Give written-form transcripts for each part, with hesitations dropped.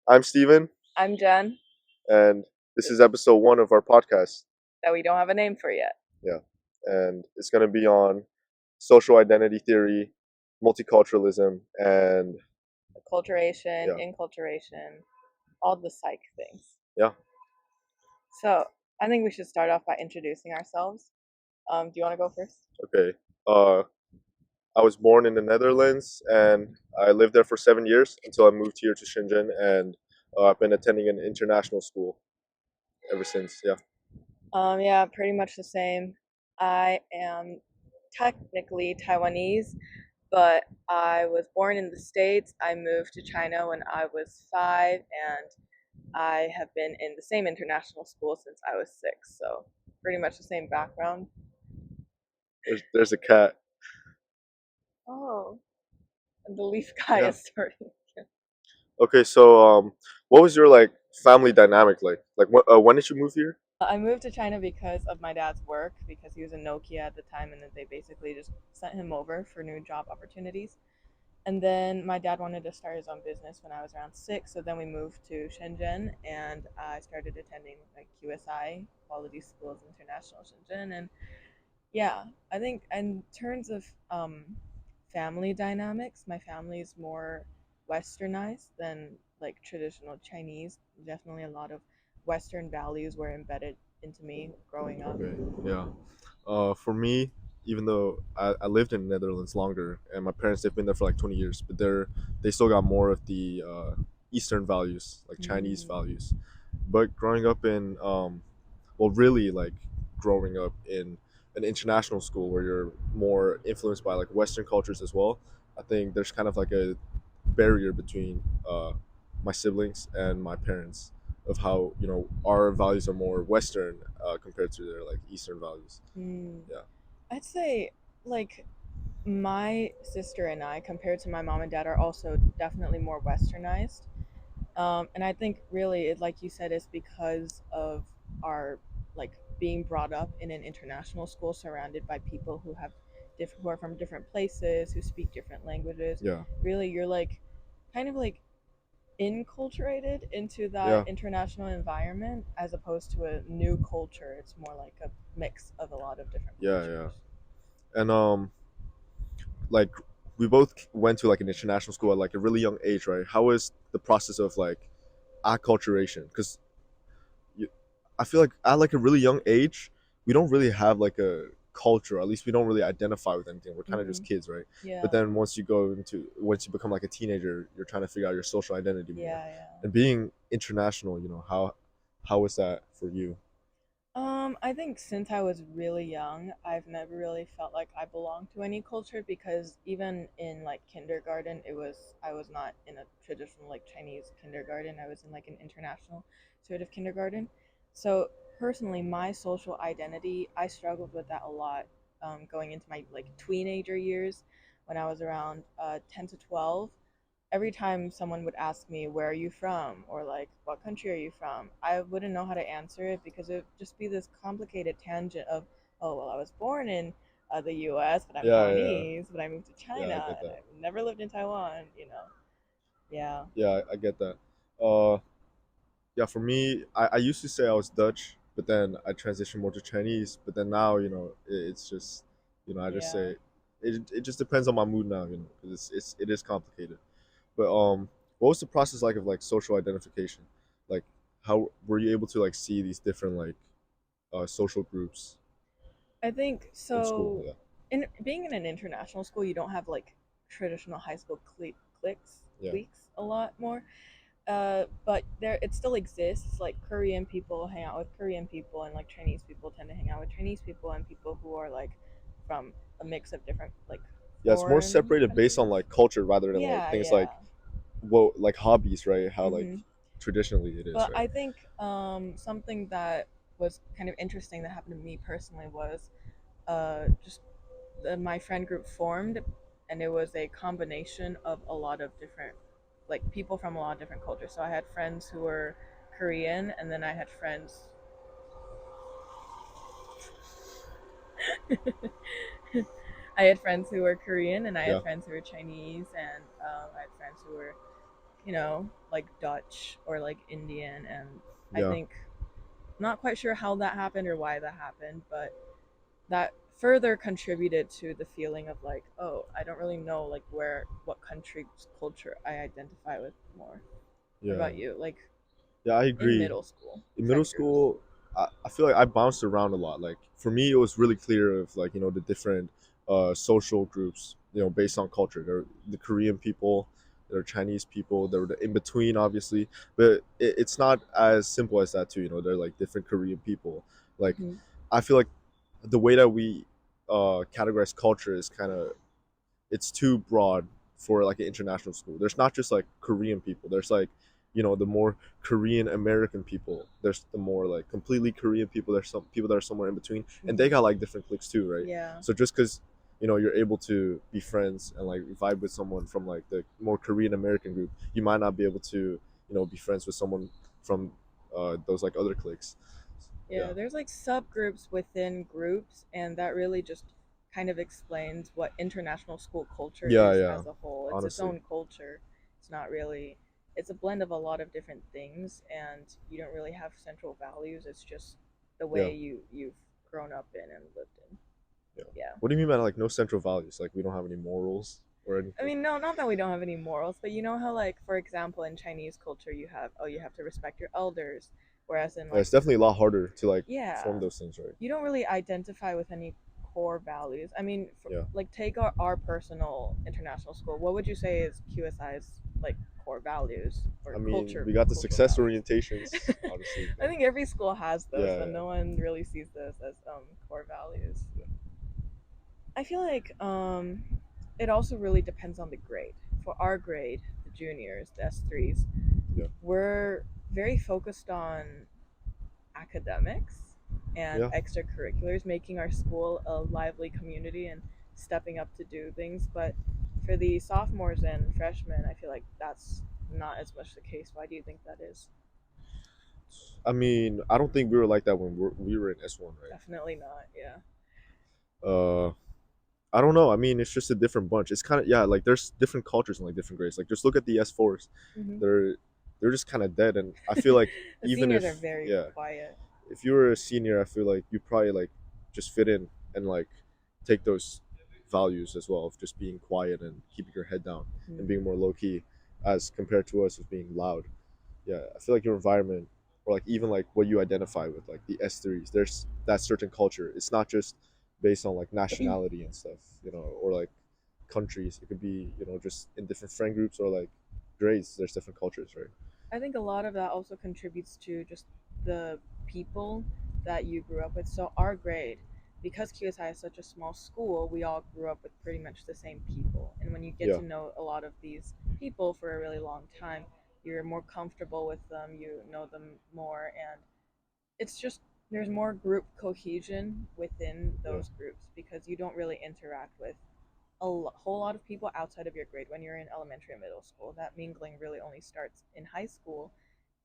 I'm Stephen, I'm Jenn, and this is episode 1 of our podcast. that we don't have a name for yet. Yeah, and it's going to be on social identity theory, multiculturalism, and Acculturation, yeah, enculturation, all the psych things. yeah. So I think we should start off by introducing ourselves. Do you want to go first? Okay. Uh, I was born in the Netherlands, and I lived there for 7 years until I moved here to Shenzhen, and I've been attending an international school ever since. Yeah. Yeah, pretty much the same. I am technically Taiwanese, but I was born in the States. I moved to China when I was 5, and I have been in the same international school since I was 6. So pretty much the same background. There's a cat. Oh, and the leaf guy Yeah. is starting. Okay, so what was your like family dynamic like? Like, when did you move here? I moved to China because of my dad's work, because he was in Nokia at the time, and then they basically just sent him over for new job opportunities. And then my dad wanted to start his own business when I was around 6, so then we moved to Shenzhen, and I started attending like QSI, Quality Schools International Shenzhen, and yeah, I think in terms of family dynamics, my family is more westernized than like traditional Chinese. Definitely a lot of Western values were embedded into me growing up. Okay, yeah. For me, even though I lived in the Netherlands longer, and my parents they've been there for like 20 years, but they still got more of the Eastern values, like Chinese Mm. values. But growing up in well, really like growing up in an international school where you're more influenced by like Western cultures as well, I think there's kind of like a barrier between my siblings and my parents of how our values are more Western compared to their like Eastern values. Mm. Yeah, I'd say like my sister and I, compared to my mom and dad, are also definitely more westernized. And I think really, like you said, is because of our like being brought up in an international school surrounded by people who are from different places, who speak different languages. yeah, Really, you're like kind of like inculturated into that yeah, international environment as opposed to a new culture. It's more like a mix of a lot of different yeah. cultures. And like we both went to like an international school at like a really young age, right? How is the process of like acculturation? Because I feel like at like a really young age, we don't really have like a culture. At least we don't really identify with anything. We're kind of Hmm. just kids, right? But Yeah, then once you become like a teenager, you're trying to figure out your social identity more. yeah, yeah. And being international, how is that for you? I think since I was really young, I've never really felt like I belonged to any culture, because even in like kindergarten, I was not in a traditional like Chinese kindergarten. I was in like an international sort of kindergarten. So personally, my social identity, I struggled with that a lot, going into my like teenager years when I was around 10 to 12. Every time someone would ask me, where are you from, or like, what country are you from, I wouldn't know how to answer it, because it would just be this complicated tangent of, oh, well, I was born in the US, but I'm Yeah, yeah, Taiwanese, but I moved to yeah. I China get and that. I've never lived in Taiwan, you know. Yeah. Yeah, I get that. Uh, yeah, for me, I used to say I was Dutch, but then I transitioned more to Chinese. But then now, it's just, I just Yeah. say it just depends on my mood now, because it is complicated. But what was the process like of like social identification? Like, how were you able to like see these different like social groups I think in school? so. Yeah, In being in an international school, you don't have like traditional high school yeah, cliques a lot more. But there it still exists. Like Korean people hang out with Korean people, and like Chinese people tend to hang out with Chinese people, and people who are like from a mix of different like yeah. It's more foreign separated based on countries. like culture rather than like Yeah, things yeah. like what like hobbies, right? How like Hmm. traditionally it is, But right? I think something that was kind of interesting that happened to me personally was just my friend group formed, and it was a combination of a lot of different like people from a lot of different cultures. So I had friends who were Korean, and then I had friends I had friends who were Korean, and I Yeah, had friends who were Chinese, and I had friends who were like Dutch or like Indian. And I Yeah, think, not quite sure how that happened or why that happened, but that further contributed to the feeling of like, oh, I don't really know like what country's culture I identify with more. What yeah, about you? Like yeah. I in agree. middle school, In middle friend groups. school, I feel like I bounced around a lot. Like for me, it was really clear of like the different social groups. Based on culture. There are the Korean people, there are Chinese people, there are the in between, obviously. But it's not as simple as that too. There are like different Korean people. Like Hmm. I feel like the way that we categorize culture is kind of it's too broad for like an international school. There's not just like Korean people. There's like the more Korean American people. There's the more like completely Korean people. There's some people that are somewhere in between, and they Hmm. got like different cliques too, right? Yeah. So just because you're able to be friends and like vibe with someone from like the more Korean American group, you might not be able to be friends with someone from those like other cliques. Yeah, Yeah, there's like subgroups within groups, and that really just kind of explains what international school culture yeah, is yeah. as a whole. It's its Honestly, own culture. It's not really, it's a blend of a lot of different things, and you don't really have central values. It's just the yeah, way you've grown up in and lived in. yeah. Yeah. What do you mean by like no central values? Like we don't have any morals or I anything? mean, no, not that we don't have any morals, but you know how, like, for example, in Chinese culture, you have to respect your elders, whereas in Yeah, like, it's definitely a lot harder to like form yeah, those things, right? you don't really identify with any core values. I mean, Yeah. like, take our personal international school. What would you say is QSI's like core values or I mean, culture we got the cultural success values? orientations, honestly. I But think every school has those, yeah, but no one really sees those as core values. yeah, I feel like it also really depends on the grade. For our grade, the juniors, the S3s, yeah, we're very focused on academics and yeah. extracurriculars, making our school a lively community and stepping up to do things. But for the sophomores and freshmen, I feel like that's not as much the case. Why do you think that is? I mean, I don't think we were like that when we were in S1, right? Definitely not. Yeah. Uh, I don't know. I mean, it's just a different bunch. It's kind of yeah, like there's different cultures and like different grades. Like just look at the S4s. Hmm. They're they're just kind of dead, and I feel like The even seniors are if very yeah, quiet. if you were a senior, I feel like you probably like just fit in and like take those values as well of just being quiet and keeping your head down and being Hmm. more low key as compared to us as being loud. Yeah, I feel like your environment or like even like what you identify with, like the S3s, there's that certain culture. It's not just based on like nationality and stuff, or like countries. It could be, just in different friend groups or like grades. There's different cultures, right? I think a lot of that also contributes to just the people that you grew up with. So our grade, because QSI is such a small school, we all grew up with pretty much the same people. And when you get Yeah, to know a lot of these people for a really long time, you're more comfortable with them, you know them more, and it's just there's more group cohesion within yeah, those groups because you don't really interact with whole lot of people outside of your grade when you're in elementary and middle school. That mingling really only starts in high school,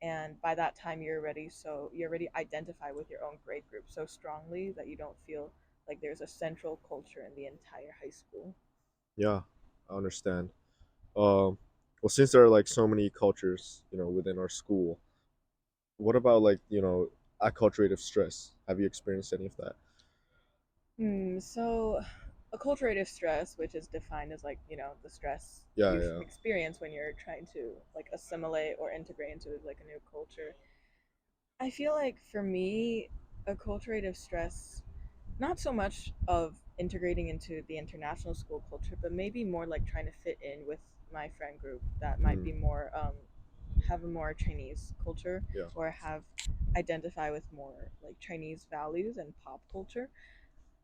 and by that time you already identify with your own grade group so strongly that you don't feel like there's a central culture in the entire high school. yeah. I understand. Well, since there are like so many cultures, within our school, what about like acculturative stress? Have you experienced any of that? So acculturative stress, which is defined as like, the stress Yeah, you yeah. experience when you're trying to like assimilate or integrate into like a new culture. I feel like for me, acculturative stress, not so much of integrating into the international school culture, but maybe more like trying to fit in with my friend group that might be Mm, more have a more Chinese culture yeah, or have identify with more like Chinese values and pop culture.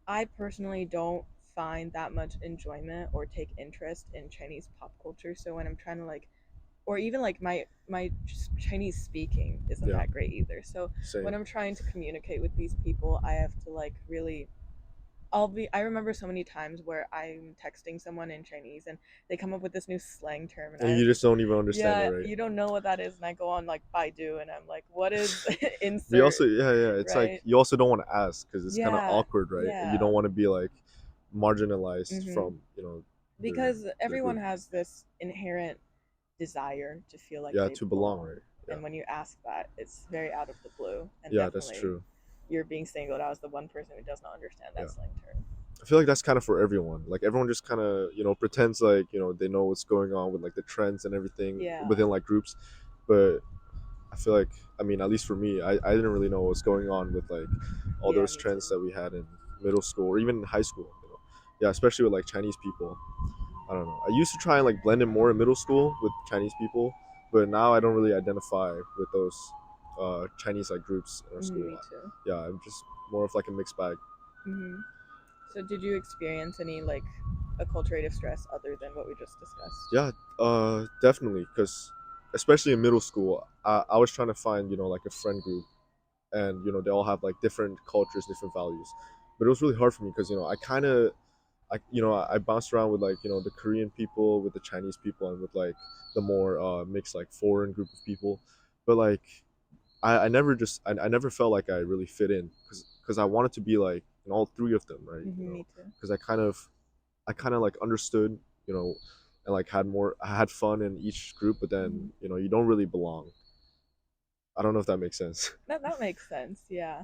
I personally don't find that much enjoyment or take interest in Chinese pop culture. So when I'm trying to like, or even like my Chinese speaking isn't yeah. that great either. So when Same. I'm trying to communicate with these people, I have to like really. I remember so many times where I'm texting someone in Chinese and they come up with this new slang term and And you just don't even understand it, yeah, right? you don't know what that is, and I go on like Baidu and I'm like, what is We insert, also, yeah, yeah. It's like right? you also don't want to ask because it's kind of Yeah, awkward, right? And you yeah. don't want to be like marginalized Hmm. from Because your everyone group. has this inherent desire to feel like Yeah, they to belong, belong. right? Yeah, And when you ask that, it's very out of the blue, and yeah, that's definitely true. you're being singled out as the one person who does not understand Yeah, that slang term. I feel like that's kind of for everyone. Like everyone just kind of pretends like they know what's going on with like the trends and everything Yeah, within like groups, but I feel like, I mean, at least for me, I didn't really know what's going on with like all yeah, those me trends too. that we had in middle school or even in high school. Yeah, especially with like Chinese people. I don't know. I used to try and like blend in more in middle school with Chinese people, but now I don't really identify with those Chinese like groups in our school. Me too. Yeah, I'm just more of like a mixed bag. hmm So, did you experience any like acculturative stress other than what we just discussed? Yeah, definitely. Because especially in middle school, I was trying to find like a friend group, and they all have like different cultures, different values. But it was really hard for me because I kind of I bounced around with like the Korean people, with the Chinese people, and with like the more mixed like foreign group of people. But like I never just I never felt like I really fit in because I wanted to be like in all three of them, right? Me too. Because I kind of like understood, and like I had fun in each group, but then hmm you don't really belong. I don't know if that makes sense. That makes sense. Yeah.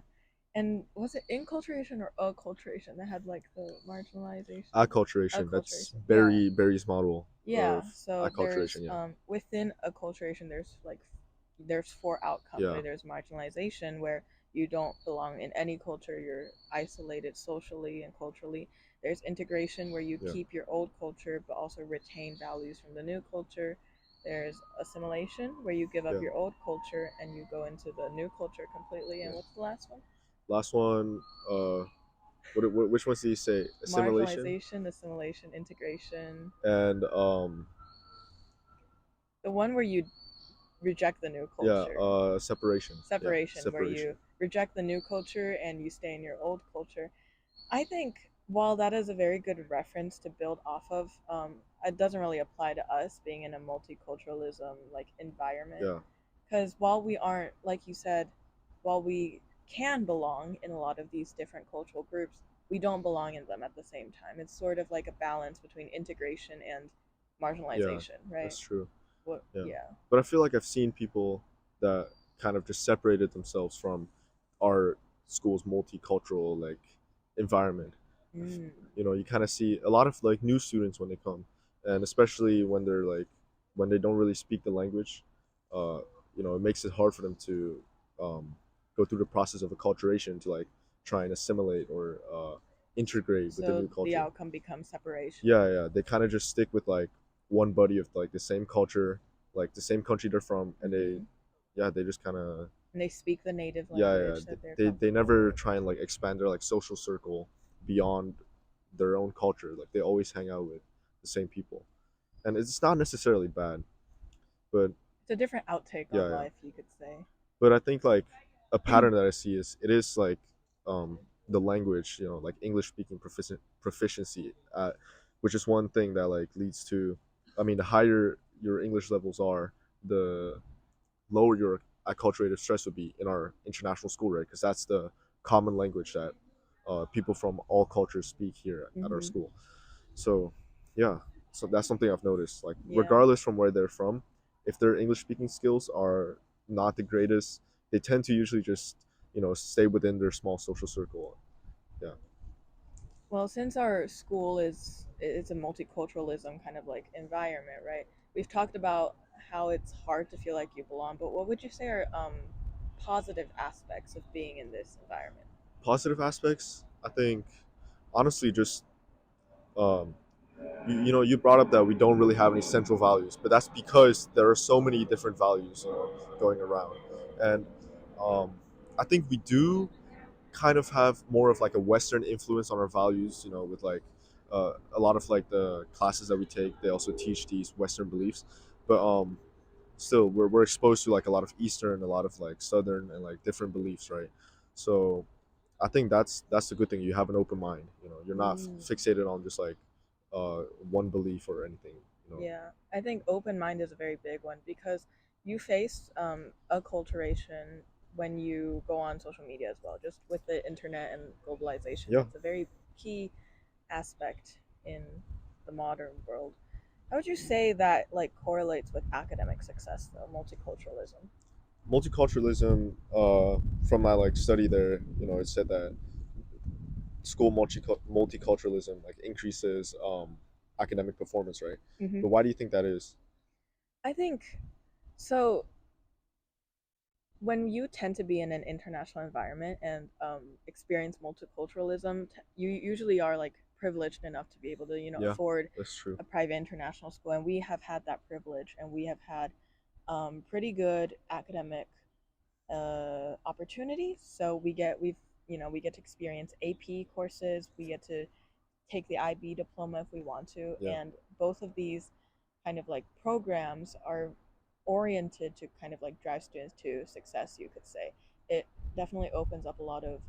And was it enculturation or acculturation that had like the marginalization? Acculturation. That's Acculturation. Yeah. Barry's model Yeah. of So there's acculturation. Yeah, within acculturation there's like there's four outcomes, yeah, right? There's marginalization where you don't belong in any culture, you're isolated socially and culturally. There's integration where you yeah, keep your old culture but also retain values from the new culture. There's assimilation where you give up yeah, your old culture and you go into the new culture completely. And yeah. what's the last one? Last one. Which ones did you say? Assimilation Marginalization, assimilation, integration. and The one where you reject the new yeah, culture. separation. Yeah, Separation, where separation. you reject the new culture and you stay in your old culture. I think while that is a very good reference to build off of, it doesn't really apply to us being in a multiculturalism like environment. Yeah, Because while we aren't, like you said, while we can belong in a lot of these different cultural groups, we don't belong in them at the same time. It's sort of like a balance between integration and yeah, marginalization, right? that's true. What? Yeah, Yeah. but I feel like I've seen people that kind of just separated themselves from our school's multicultural like environment. Mm. You kind of see a lot of like new students when they come, and especially when they don't really speak the language. uh it makes it hard for them to um go through the process of acculturation to like try and assimilate or integrate with the So new the culture. outcome becomes separation. Yeah, yeah, they kind of just stick with like one buddy of like the same culture, like the same country they're from, and hmm they just kind of, And they speak the native yeah, yeah, language that they're they comfortable never with. try and like expand their like social circle beyond their own culture. Like they always hang out with the same people, and it's not necessarily bad, but It's a different outtake yeah, on yeah. life, you could say. But I think like a pattern that I see is it is like the language, like English speaking proficiency, which is one thing that like leads to, I mean, the higher your English levels are, the lower your acculturated stress would be in our international school, right? Because that's the common language that people from all cultures speak here at our hmm school. So, yeah, so that's something I've noticed. Like, Yeah. regardless from where they're from, if their English speaking skills are not the greatest, they tend to usually just stay within their small social circle. Yeah, Well, since our school is it's a multiculturalism kind of like environment, right? We've talked about how it's hard to feel like you belong, but what would you say are positive aspects of being in this environment? positive aspects. I think honestly, just um, you brought up that we don't really have any central values, but that's because there are so many different values going around, and um, I think we do kind of have more of like a Western influence on our values. With like a lot of like the classes that we take, they also teach these Western beliefs, but still we're exposed to like a lot of Eastern, a lot of like Southern, and like different beliefs, right? So I think that's a good thing. You have an open mind. You're not Mm. fixated on just like one belief or anything. Yeah, I think open mind is a very big one because you face acculturation when you go on social media as well. Just with the internet and globalization, Yeah, it's a very key aspect in the modern world. How would you say that like correlates with academic success though, multiculturalism? Multiculturalism, from my like study there, it said that school multiculturalism like increases academic performance, right? Hmm. But why do you think that is? I think so. When you tend to be in an international environment and experience multiculturalism, you usually are like privileged enough to be able to, Yeah, afford that's true. a private international school, and we have had that privilege, and we have had pretty good academic opportunities. So we get to experience AP courses, we get to take the IB diploma if we want to, Yeah, and both of these kind of like programs are oriented to kind of like drive students to success, you could say. It definitely opens up a lot of,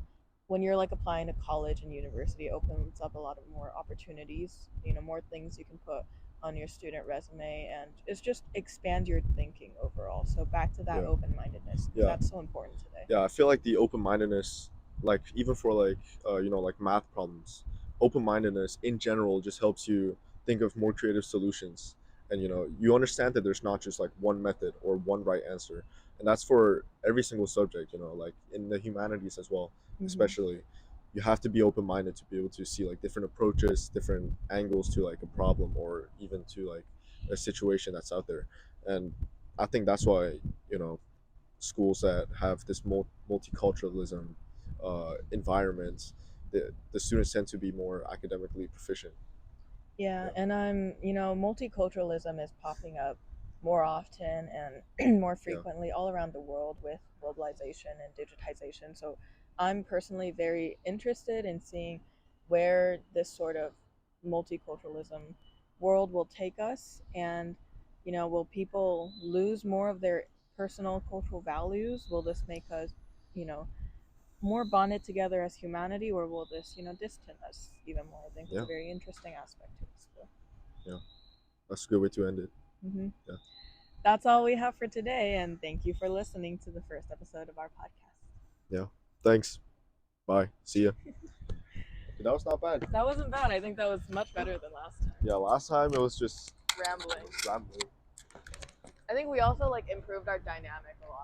when you're like applying to college and university, it opens up a lot of more opportunities, more things you can put on your student resume, and it's just expand your thinking overall. So back to that yeah, open-mindedness, because yeah, that's so important today. yeah. I feel like the open-mindedness, like even for like like math problems, open-mindedness in general just helps you think of more creative solutions, and you understand that there's not just like one method or one right answer, and that's for every single subject. Like in the humanities as well, Mm-hmm. especially. You have to be open-minded to be able to see like different approaches, different angles to like a problem, or even to like a situation that's out there. And I think that's why schools that have this multiculturalism environment, the students tend to be more academically proficient. Yeah, Yeah, and multiculturalism is popping up more often and more yeah, frequently all around the world with globalization and digitization. So I'm personally very interested in seeing where this sort of multiculturalism world will take us, and will people lose more of their personal cultural values? Will this make us, you know, more bonded together as humanity, or will this, distant us even more? I think it's a yeah, very interesting aspect to explore. yeah. That's a good way to end it. Hmm. Yeah, That's all we have for today, and thank you for listening to the first episode of our podcast. yeah. Thanks. Bye. See ya. Okay, that was not bad. That wasn't bad. I think that was much better than last time. Yeah, last time it was just Rambling. rambling. I think we also like improved our dynamic a lot.